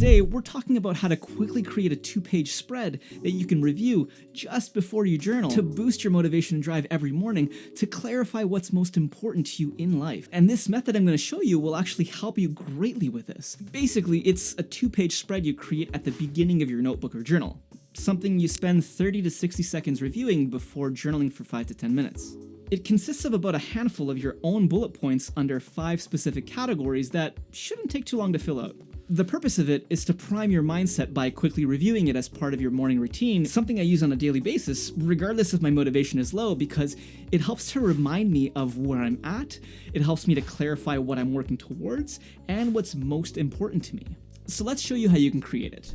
Today, we're talking about how to quickly create a 2-page spread that you can review just before you journal to boost your motivation and drive every morning to clarify what's most important to you in life. And this method I'm going to show you will actually help you greatly with this. Basically, it's a 2-page spread you create at the beginning of your notebook or journal. Something you spend 30 to 60 seconds reviewing before journaling for 5 to 10 minutes. It consists of about a handful of your own bullet points under 5 specific categories that shouldn't take too long to fill out. The purpose of it is to prime your mindset by quickly reviewing it as part of your morning routine, something I use on a daily basis, regardless if my motivation is low, because it helps to remind me of where I'm at, it helps me to clarify what I'm working towards, and what's most important to me. So let's show you how you can create it.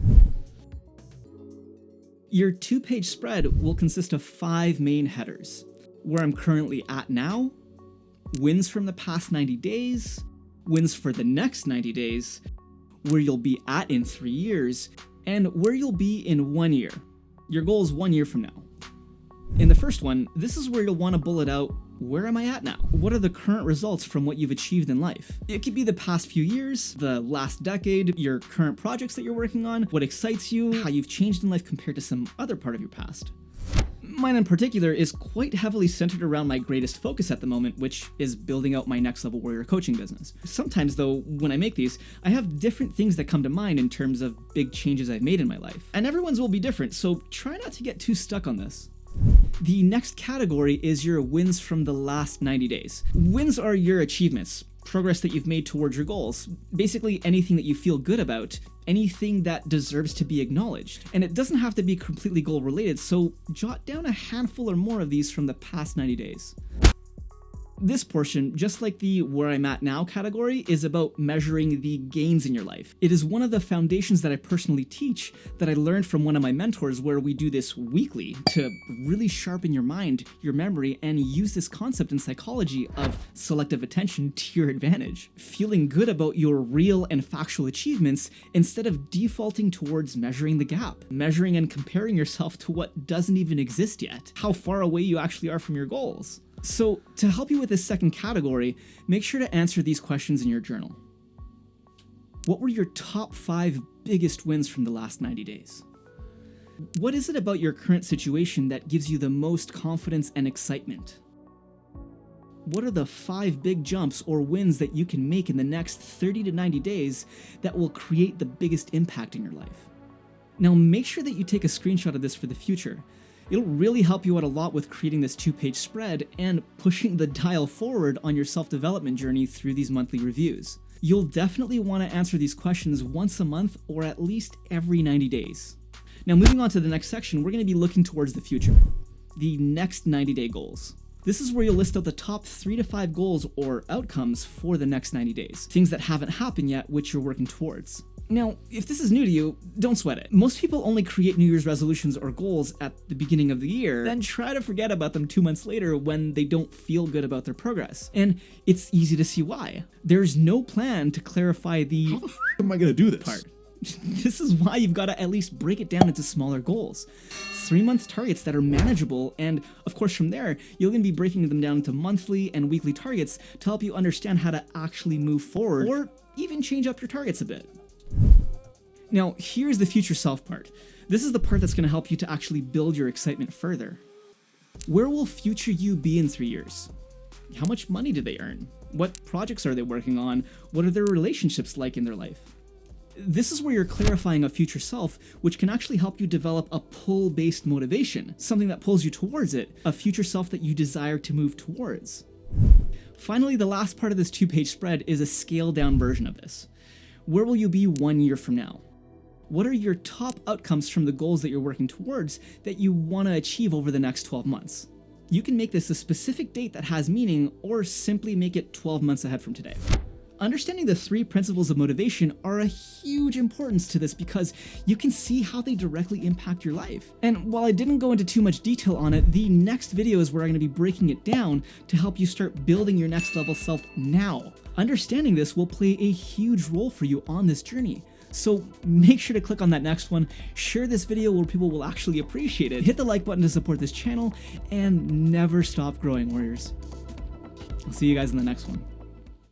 Your 2-page spread will consist of 5 main headers: where I'm currently at now, wins from the past 90 days, wins for the next 90 days, where you'll be at in 3 years, and where you'll be in 1 year. Your goal is 1 year from now. In the first one, this is where you'll want to bullet out, where am I at now? What are the current results from what you've achieved in life? It could be the past few years, the last decade, your current projects that you're working on, what excites you, how you've changed in life compared to some other part of your past. Mine in particular is quite heavily centered around my greatest focus at the moment, which is building out my next level warrior coaching business. Sometimes though, when I make these, I have different things that come to mind in terms of big changes I've made in my life. And everyone's will be different, so try not to get too stuck on this. The next category is your wins from the last 90 days. Wins are your achievements, progress that you've made towards your goals, basically anything that you feel good about, anything that deserves to be acknowledged. And it doesn't have to be completely goal related, so jot down a handful or more of these from the past 90 days. This portion, just like the where I'm at now category, is about measuring the gains in your life. It is one of the foundations that I personally teach that I learned from one of my mentors, where we do this weekly to really sharpen your mind, your memory, and use this concept in psychology of selective attention to your advantage. Feeling good about your real and factual achievements instead of defaulting towards measuring the gap, measuring and comparing yourself to what doesn't even exist yet, how far away you actually are from your goals. So, to help you with this second category, make sure to answer these questions in your journal. What were your top 5 biggest wins from the last 90 days? What is it about your current situation that gives you the most confidence and excitement? What are the 5 big jumps or wins that you can make in the next 30 to 90 days that will create the biggest impact in your life? Now, make sure that you take a screenshot of this for the future. It'll really help you out a lot with creating this 2-page spread and pushing the dial forward on your self-development journey through these monthly reviews. You'll definitely want to answer these questions once a month or at least every 90 days. Now, moving on to the next section, we're going to be looking towards the future. The next 90-day goals. This is where you'll list out the top 3 to 5 goals or outcomes for the next 90 days. Things that haven't happened yet, which you're working towards. Now, if this is new to you, don't sweat it. Most people only create New Year's resolutions or goals at the beginning of the year, then try to forget about them 2 months later when they don't feel good about their progress. And it's easy to see why. There's no plan to clarify the how the f am I gonna do this part. This is why you've got to at least break it down into smaller goals. 3-month targets that are manageable, and of course from there, you're going to be breaking them down into monthly and weekly targets to help you understand how to actually move forward, or even change up your targets a bit. Now, here's the future self part. This is the part that's going to help you to actually build your excitement further. Where will future you be in 3 years? How much money do they earn? What projects are they working on? What are their relationships like in their life? This is where you're clarifying a future self, which can actually help you develop a pull-based motivation, something that pulls you towards it, a future self that you desire to move towards. Finally, the last part of this 2-page spread is a scaled-down version of this. Where will you be 1 year from now? What are your top outcomes from the goals that you're working towards that you want to achieve over the next 12 months? You can make this a specific date that has meaning, or simply make it 12 months ahead from today. Understanding the 3 principles of motivation are a huge importance to this because you can see how they directly impact your life. And while I didn't go into too much detail on it, the next video is where I'm going to be breaking it down to help you start building your next level self now. Understanding this will play a huge role for you on this journey. So make sure to click on that next one, share this video where people will actually appreciate it, hit the like button to support this channel, and never stop growing, warriors. I'll see you guys in the next one.